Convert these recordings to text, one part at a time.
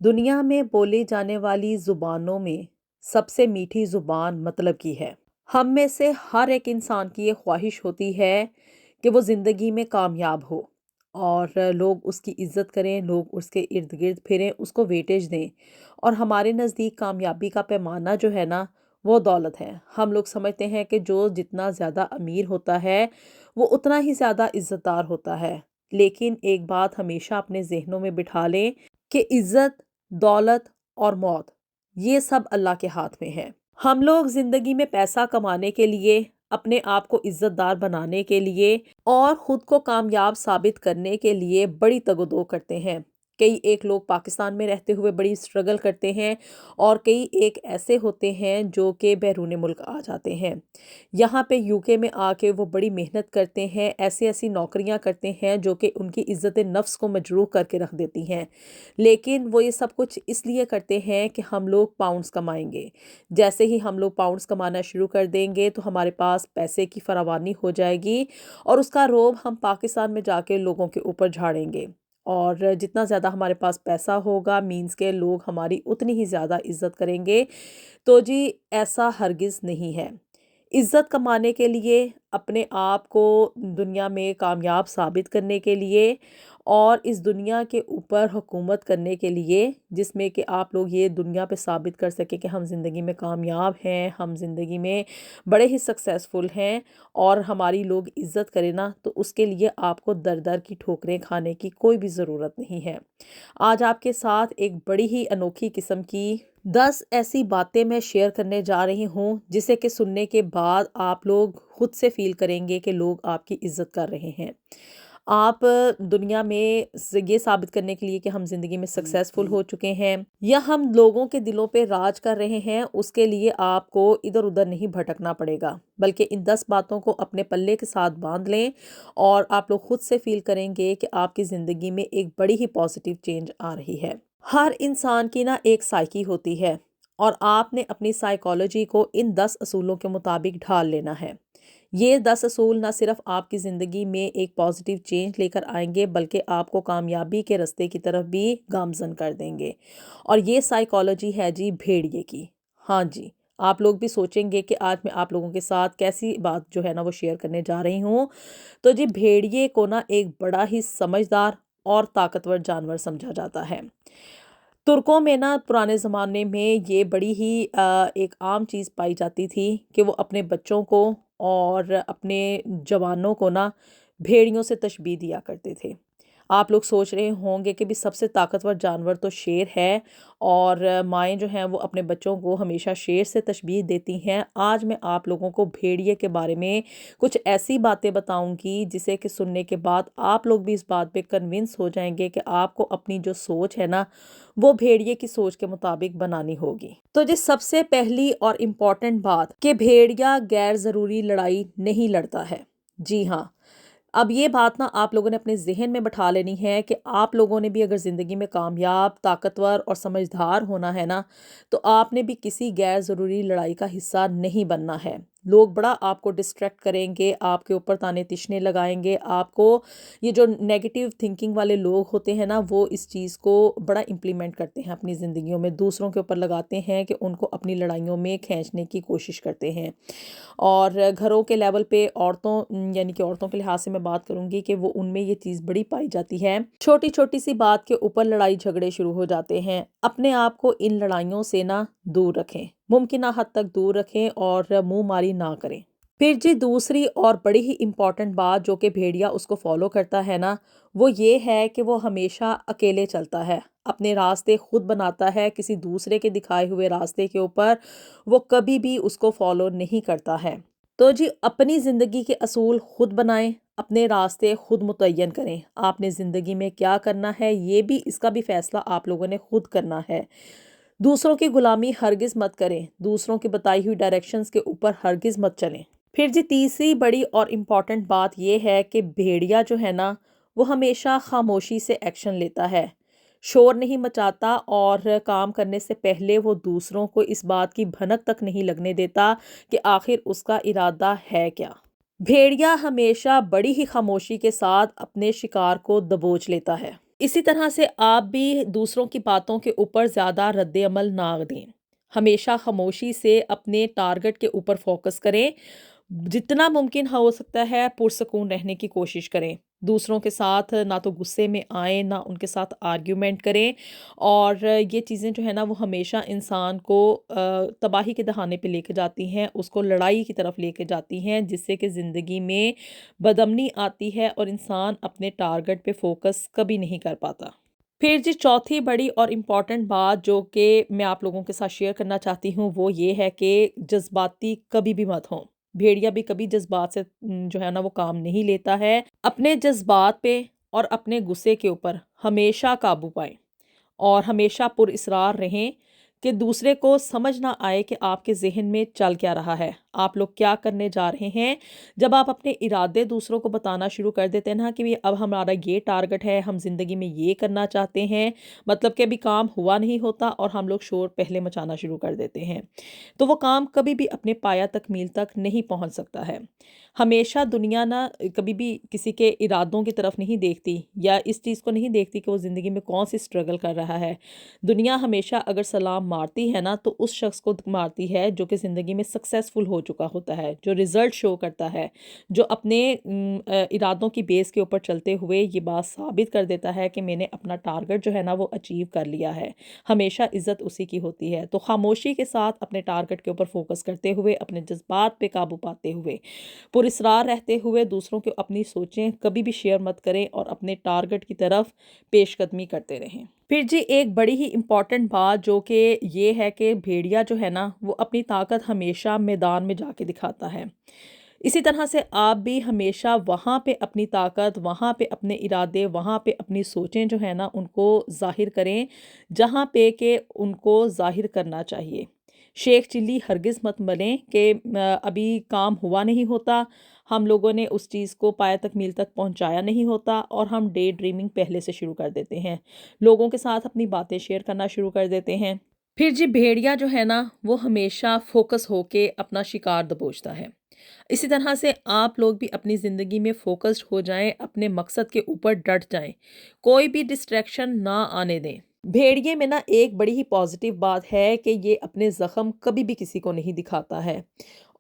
دنیا میں بولی جانے والی زبانوں میں سب سے میٹھی زبان مطلب کی ہے۔ ہم میں سے ہر ایک انسان کی یہ خواہش ہوتی ہے کہ وہ زندگی میں کامیاب ہو اور لوگ اس کی عزت کریں، لوگ اس کے ارد گرد پھریں، اس کو ویٹیج دیں۔ اور ہمارے نزدیک کامیابی کا پیمانہ جو ہے نا، وہ دولت ہے۔ ہم لوگ سمجھتے ہیں کہ جو جتنا زیادہ امیر ہوتا ہے وہ اتنا ہی زیادہ عزت دار ہوتا ہے۔ لیکن ایک بات ہمیشہ اپنے ذہنوں میں بٹھا لیں کہ عزت، دولت اور موت یہ سب اللہ کے ہاتھ میں ہے۔ ہم لوگ زندگی میں پیسہ کمانے کے لیے، اپنے آپ کو عزت دار بنانے کے لیے اور خود کو کامیاب ثابت کرنے کے لیے بڑی تگ و دو کرتے ہیں۔ کئی ایک لوگ پاکستان میں رہتے ہوئے بڑی سٹرگل کرتے ہیں اور کئی ایک ایسے ہوتے ہیں جو کہ بیرون ملک آ جاتے ہیں۔ یہاں پہ UK میں آ کے وہ بڑی محنت کرتے ہیں، ایسی نوکریاں کرتے ہیں جو کہ ان کی عزت نفس کو مجروح کر کے رکھ دیتی ہیں۔ لیکن وہ یہ سب کچھ اس لیے کرتے ہیں کہ ہم لوگ پاؤنڈز کمائیں گے۔ جیسے ہی ہم لوگ پاؤنڈز کمانا شروع کر دیں گے تو ہمارے پاس پیسے کی فراوانی ہو جائے گی اور اس کا روب ہم پاکستان میں جا کے لوگوں کے اوپر جھاڑیں گے۔ اور جتنا زیادہ ہمارے پاس پیسہ ہوگا مینز کے لوگ ہماری اتنی ہی زیادہ عزت کریں گے۔ تو جی ایسا ہرگز نہیں ہے۔ عزت کمانے کے لیے، اپنے آپ کو دنیا میں کامیاب ثابت کرنے کے لیے اور اس دنیا کے اوپر حکومت کرنے کے لیے، جس میں کہ آپ لوگ یہ دنیا پہ ثابت کر سکیں کہ ہم زندگی میں کامیاب ہیں، ہم زندگی میں بڑے ہی سکسیسفل ہیں اور ہماری لوگ عزت کریں نا، تو اس کے لیے آپ کو در در کی ٹھوکریں کھانے کی کوئی بھی ضرورت نہیں ہے۔ آج آپ کے ساتھ ایک بڑی ہی انوکھی قسم کی 10 ایسی باتیں میں شیئر کرنے جا رہی ہوں جسے کہ سننے کے بعد آپ لوگ خود سے فیل کریں گے کہ لوگ آپ کی عزت کر رہے ہیں۔ آپ دنیا میں یہ ثابت کرنے کے لیے کہ ہم زندگی میں سکسیسفل ہو چکے ہیں یا ہم لوگوں کے دلوں پہ راج کر رہے ہیں، اس کے لیے آپ کو ادھر ادھر نہیں بھٹکنا پڑے گا، بلکہ ان 10 باتوں کو اپنے پلے کے ساتھ باندھ لیں اور آپ لوگ خود سے فیل کریں گے کہ آپ کی زندگی میں ایک بڑی ہی پازیٹیو چینج آ رہی ہے۔ ہر انسان کی نا ایک سائیکی ہوتی ہے اور آپ نے اپنی سائیکالوجی کو ان 10 اصولوں کے مطابق ڈھال لینا ہے۔ یہ 10 اصول نہ صرف آپ کی زندگی میں ایک پازیٹیو چینج لے کر آئیں گے بلکہ آپ کو کامیابی کے راستے کی طرف بھی گامزن کر دیں گے۔ اور یہ سائیکالوجی ہے جی بھیڑیے کی۔ ہاں جی، آپ لوگ بھی سوچیں گے کہ آج میں آپ لوگوں کے ساتھ کیسی بات جو ہے نا وہ شیئر کرنے جا رہی ہوں۔ تو جی بھیڑیے کو نا ایک بڑا ہی سمجھدار اور طاقتور جانور سمجھا جاتا ہے۔ ترکوں میں نا پرانے زمانے میں یہ بڑی ہی ایک عام چیز پائی جاتی تھی کہ وہ اپنے بچوں کو اور اپنے جوانوں کو نا بھیڑیوں سے تشبیہ دیا کرتے تھے۔ آپ لوگ سوچ رہے ہوں گے کہ بھی سب سے طاقتور جانور تو شیر ہے اور مائیں جو ہیں وہ اپنے بچوں کو ہمیشہ شیر سے تشبیہ دیتی ہیں۔ آج میں آپ لوگوں کو بھیڑیے کے بارے میں کچھ ایسی باتیں بتاؤں گی جسے کہ سننے کے بعد آپ لوگ بھی اس بات پہ کنونس ہو جائیں گے کہ آپ کو اپنی جو سوچ ہے نا وہ بھیڑیے کی سوچ کے مطابق بنانی ہوگی۔ تو جی سب سے پہلی اور امپورٹنٹ بات کہ بھیڑیا غیر ضروری لڑائی نہیں لڑتا ہے۔ جی ہاں، اب یہ بات نا آپ لوگوں نے اپنے ذہن میں بٹھا لینی ہے کہ آپ لوگوں نے بھی اگر زندگی میں کامیاب، طاقتور اور سمجھدار ہونا ہے نا، تو آپ نے بھی کسی غیر ضروری لڑائی کا حصہ نہیں بننا ہے۔ لوگ بڑا آپ کو ڈسٹریکٹ کریں گے، آپ کے اوپر تانے تشنے لگائیں گے، آپ کو یہ جو نیگیٹیو تھنکنگ والے لوگ ہوتے ہیں نا وہ اس چیز کو بڑا امپلیمنٹ کرتے ہیں اپنی زندگیوں میں، دوسروں کے اوپر لگاتے ہیں کہ ان کو اپنی لڑائیوں میں کھینچنے کی کوشش کرتے ہیں۔ اور گھروں کے لیول پہ عورتوں، یعنی کہ عورتوں کے لحاظ سے میں بات کروں گی کہ وہ ان میں یہ چیز بڑی پائی جاتی ہے، چھوٹی چھوٹی سی بات کے اوپر لڑائی جھگڑے شروع ہو جاتے ہیں۔ اپنے آپ کو ان لڑائیوں سے نہ دور رکھیں، ممکنہ حد تک دور رکھیں اور منہ ماری نہ کریں۔ پھر جی دوسری اور بڑی ہی امپورٹنٹ بات جو کہ بھیڑیا اس کو فالو کرتا ہے نا، وہ یہ ہے کہ وہ ہمیشہ اکیلے چلتا ہے، اپنے راستے خود بناتا ہے، کسی دوسرے کے دکھائے ہوئے راستے کے اوپر وہ کبھی بھی اس کو فالو نہیں کرتا ہے۔ تو جی اپنی زندگی کے اصول خود بنائیں، اپنے راستے خود متعین کریں۔ آپ نے زندگی میں کیا کرنا ہے یہ بھی، اس کا بھی فیصلہ آپ لوگوں نے خود کرنا ہے۔ دوسروں کی غلامی ہرگز مت کریں، دوسروں کی بتائی ہوئی ڈائریکشنز کے اوپر ہرگز مت چلیں۔ پھر جی تیسری بڑی اور امپورٹنٹ بات یہ ہے کہ بھیڑیا جو ہے نا وہ ہمیشہ خاموشی سے ایکشن لیتا ہے، شور نہیں مچاتا اور کام کرنے سے پہلے وہ دوسروں کو اس بات کی بھنک تک نہیں لگنے دیتا کہ آخر اس کا ارادہ ہے کیا۔ بھیڑیا ہمیشہ بڑی ہی خاموشی کے ساتھ اپنے شکار کو دبوچ لیتا ہے۔ اسی طرح سے آپ بھی دوسروں کی باتوں کے اوپر زیادہ رد عمل نہ دیں، ہمیشہ خاموشی سے اپنے ٹارگٹ کے اوپر فوکس کریں، جتنا ممکن ہو سکتا ہے پرسکون رہنے کی کوشش کریں، دوسروں کے ساتھ نہ تو غصے میں آئیں نہ ان کے ساتھ آرگیومنٹ کریں، اور یہ چیزیں جو ہے نا وہ ہمیشہ انسان کو تباہی کے دہانے پہ لے کے جاتی ہیں، اس کو لڑائی کی طرف لے کے جاتی ہیں، جس سے کہ زندگی میں بدامنی آتی ہے اور انسان اپنے ٹارگٹ پہ فوکس کبھی نہیں کر پاتا۔ پھر جی چوتھی بڑی اور امپورٹنٹ بات جو کہ میں آپ لوگوں کے ساتھ شیئر کرنا چاہتی ہوں وہ یہ ہے کہ جذباتی کبھی بھی مت ہوں۔ بھیڑیا بھی کبھی جذبات سے جو ہے نا وہ کام نہیں لیتا ہے۔ اپنے جذبات پہ اور اپنے غصے کے اوپر ہمیشہ قابو پائیں اور ہمیشہ پر اصرار رہیں کہ دوسرے کو سمجھ نہ آئے کہ آپ کے ذہن میں چل کیا رہا ہے، آپ لوگ کیا کرنے جا رہے ہیں۔ جب آپ اپنے ارادے دوسروں کو بتانا شروع کر دیتے ہیں نا کہ اب ہمارا یہ ٹارگٹ ہے، ہم زندگی میں یہ کرنا چاہتے ہیں، مطلب کہ ابھی کام ہوا نہیں ہوتا اور ہم لوگ شور پہلے مچانا شروع کر دیتے ہیں، تو وہ کام کبھی بھی اپنے پایہ تکمیل تک نہیں پہنچ سکتا ہے۔ ہمیشہ دنیا نہ کبھی بھی کسی کے ارادوں کی طرف نہیں دیکھتی یا اس چیز کو نہیں دیکھتی کہ وہ زندگی میں کون سی اسٹرگل کر رہا ہے۔ دنیا ہمیشہ اگر سلام مارتی ہے نا تو اس شخص کو مارتی ہے جو کہ زندگی میں سکسیسفل ہو چکا ہوتا ہے، جو رزلٹ شو کرتا ہے، جو اپنے ارادوں کی بیس کے اوپر چلتے ہوئے یہ بات ثابت کر دیتا ہے کہ میں نے اپنا ٹارگٹ جو ہے نا وہ اچیو کر لیا ہے۔ ہمیشہ عزت اسی کی ہوتی ہے۔ تو خاموشی کے ساتھ اپنے ٹارگٹ کے اوپر فوکس کرتے ہوئے، اپنے جذبات پہ قابو پاتے ہوئے، پراسرار رہتے ہوئے دوسروں کو اپنی سوچیں کبھی بھی شیئر مت کریں اور اپنے ٹارگٹ کی طرف پیش قدمی کرتے رہیں۔ پھر جی ایک بڑی ہی امپورٹنٹ بات جو کہ یہ ہے کہ بھیڑیا جو ہے نا وہ اپنی طاقت ہمیشہ میدان میں جا کے دکھاتا ہے۔ اسی طرح سے آپ بھی ہمیشہ وہاں پہ اپنی طاقت، وہاں پہ اپنے ارادے، وہاں پہ اپنی سوچیں جو ہے نا ان کو ظاہر کریں جہاں پہ کہ ان کو ظاہر کرنا چاہیے۔ شیخ چلی ہرگز مت بنیں کہ ابھی کام ہوا نہیں ہوتا، ہم لوگوں نے اس چیز کو پایہ تکمیل تک پہنچایا نہیں ہوتا اور ہم ڈے ڈریمنگ پہلے سے شروع کر دیتے ہیں، لوگوں کے ساتھ اپنی باتیں شیئر کرنا شروع کر دیتے ہیں۔ پھر جی بھیڑیا جو ہے نا وہ ہمیشہ فوکس ہو کے اپنا شکار دبوچتا ہے۔ اسی طرح سے آپ لوگ بھی اپنی زندگی میں فوکسڈ ہو جائیں، اپنے مقصد کے اوپر ڈٹ جائیں، کوئی بھی ڈسٹریکشن نہ آنے دیں۔ بھیڑیے میں نا ایک بڑی ہی پازیٹیو بات ہے کہ یہ اپنے زخم کبھی بھی کسی کو نہیں دکھاتا ہے،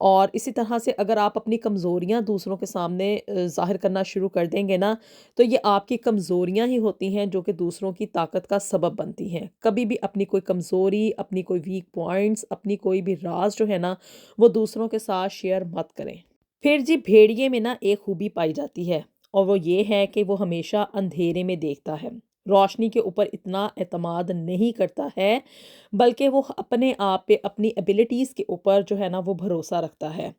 اور اسی طرح سے اگر آپ اپنی کمزوریاں دوسروں کے سامنے ظاہر کرنا شروع کر دیں گے نا تو یہ آپ کی کمزوریاں ہی ہوتی ہیں جو کہ دوسروں کی طاقت کا سبب بنتی ہیں۔ کبھی بھی اپنی کوئی کمزوری، اپنی کوئی ویک پوائنٹس، اپنی کوئی بھی راز جو ہے نا وہ دوسروں کے ساتھ شیئر مت کریں۔ پھر جی بھیڑیے میں نا ایک خوبی پائی جاتی ہے اور وہ یہ ہے کہ وہ ہمیشہ اندھیرے میں دیکھتا ہے، روشنی کے اوپر اتنا اعتماد نہیں کرتا ہے، بلکہ وہ اپنے آپ پہ، اپنی ایبیلٹیز کے اوپر جو ہے نا وہ بھروسہ رکھتا ہے۔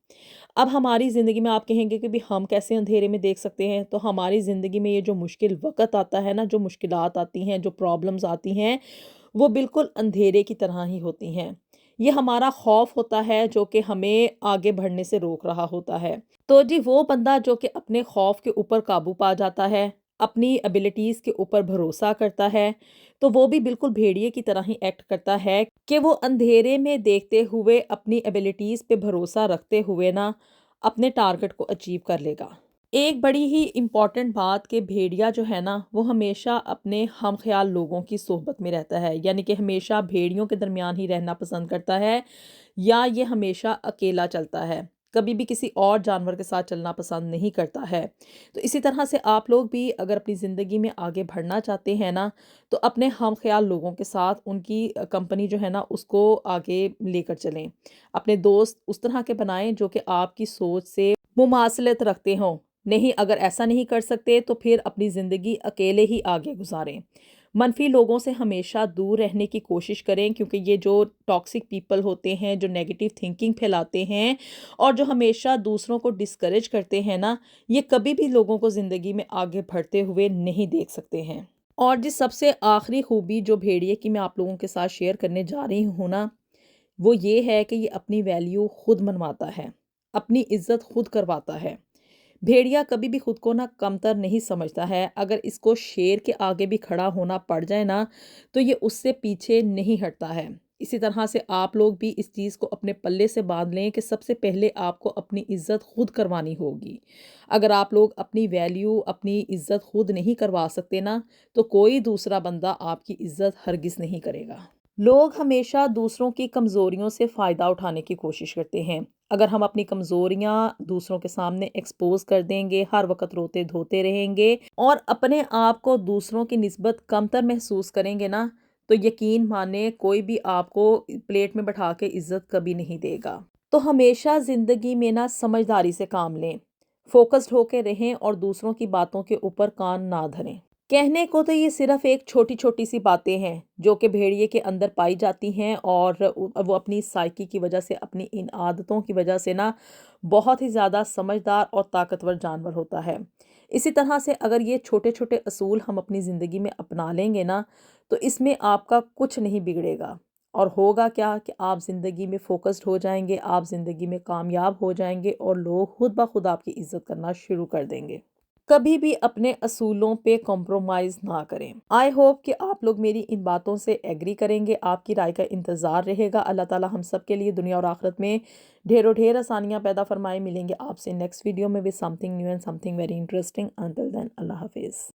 اب ہماری زندگی میں آپ کہیں گے کہ بھی ہم کیسے اندھیرے میں دیکھ سکتے ہیں، تو ہماری زندگی میں یہ جو مشکل وقت آتا ہے نا، جو مشکلات آتی ہیں، جو پرابلمز آتی ہیں، وہ بالکل اندھیرے کی طرح ہی ہوتی ہیں۔ یہ ہمارا خوف ہوتا ہے جو کہ ہمیں آگے بڑھنے سے روک رہا ہوتا ہے۔ تو جی وہ بندہ جو کہ اپنے خوف کے اوپر قابو پا جاتا ہے، اپنی ایبیلٹیز کے اوپر بھروسہ کرتا ہے، تو وہ بھی بالکل بھیڑیے کی طرح ہی ایکٹ کرتا ہے کہ وہ اندھیرے میں دیکھتے ہوئے، اپنی ایبیلٹیز پہ بھروسہ رکھتے ہوئے نا اپنے ٹارگٹ کو اچیو کر لے گا۔ ایک بڑی ہی امپورٹنٹ بات کہ بھیڑیا جو ہے نا وہ ہمیشہ اپنے ہم خیال لوگوں کی صحبت میں رہتا ہے، یعنی کہ ہمیشہ بھیڑیوں کے درمیان ہی رہنا پسند کرتا ہے، یا یہ ہمیشہ اکیلا چلتا ہے، کبھی بھی کسی اور جانور کے ساتھ چلنا پسند نہیں کرتا ہے۔ تو اسی طرح سے آپ لوگ بھی اگر اپنی زندگی میں آگے بڑھنا چاہتے ہیں نا تو اپنے ہم خیال لوگوں کے ساتھ ان کی کمپنی جو ہے نا اس کو آگے لے کر چلیں، اپنے دوست اس طرح کے بنائیں جو کہ آپ کی سوچ سے مماثلت رکھتے ہوں۔ نہیں، اگر ایسا نہیں کر سکتے تو پھر اپنی زندگی اکیلے ہی آگے گزاریں۔ منفی لوگوں سے ہمیشہ دور رہنے کی کوشش کریں، کیونکہ یہ جو ٹاکسک پیپل ہوتے ہیں، جو نیگیٹو تھنکنگ پھیلاتے ہیں اور جو ہمیشہ دوسروں کو ڈسکریج کرتے ہیں نا، یہ کبھی بھی لوگوں کو زندگی میں آگے بڑھتے ہوئے نہیں دیکھ سکتے ہیں۔ اور جس سب سے آخری خوبی جو بھیڑیے کی میں آپ لوگوں کے ساتھ شیئر کرنے جا رہی ہوں نا، وہ یہ ہے کہ یہ اپنی ویلیو خود منواتا ہے، اپنی عزت خود کرواتا ہے۔ بھیڑیا کبھی بھی خود کو نا کمتر نہیں سمجھتا ہے، اگر اس کو شیر کے آگے بھی کھڑا ہونا پڑ جائے نا تو یہ اس سے پیچھے نہیں ہٹتا ہے۔ اسی طرح سے آپ لوگ بھی اس چیز کو اپنے پلے سے باندھ لیں کہ سب سے پہلے آپ کو اپنی عزت خود کروانی ہوگی۔ اگر آپ لوگ اپنی ویلیو، اپنی عزت خود نہیں کروا سکتے نا، تو کوئی دوسرا بندہ آپ کی عزت ہرگز نہیں کرے گا۔ لوگ ہمیشہ دوسروں کی کمزوریوں سے فائدہ اٹھانے کی کوشش کرتے ہیں۔ اگر ہم اپنی کمزوریاں دوسروں کے سامنے ایکسپوز کر دیں گے، ہر وقت روتے دھوتے رہیں گے اور اپنے آپ کو دوسروں کی نسبت کمتر محسوس کریں گے نا، تو یقین مانے کوئی بھی آپ کو پلیٹ میں بٹھا کے عزت کبھی نہیں دے گا۔ تو ہمیشہ زندگی میں نا سمجھداری سے کام لیں، فوکسڈ ہو کے رہیں اور دوسروں کی باتوں کے اوپر کان نہ دھریں۔ کہنے کو تو یہ صرف ایک چھوٹی چھوٹی سی باتیں ہیں جو کہ بھیڑیے کے اندر پائی جاتی ہیں، اور وہ اپنی سائیکی کی وجہ سے، اپنی ان عادتوں کی وجہ سے نا بہت ہی زیادہ سمجھدار اور طاقتور جانور ہوتا ہے۔ اسی طرح سے اگر یہ چھوٹے چھوٹے اصول ہم اپنی زندگی میں اپنا لیں گے نا، تو اس میں آپ کا کچھ نہیں بگڑے گا، اور ہوگا کیا کہ آپ زندگی میں فوکسڈ ہو جائیں گے، آپ زندگی میں کامیاب ہو جائیں گے، اور لوگ خود بخود آپ کی عزت کرنا شروع کر دیں گے۔ کبھی بھی اپنے اصولوں پہ کمپرومائز نہ کریں۔ آئی ہوپ کہ آپ لوگ میری ان باتوں سے ایگری کریں گے، آپ کی رائے کا انتظار رہے گا۔ اللہ تعالی ہم سب کے لیے دنیا اور آخرت میں ڈھیر و ڈھیر آسانیاں پیدا فرمائے۔ ملیں گے آپ سے نیکسٹ ویڈیو میں with something new and something very interesting. Until then, اللہ حافظ۔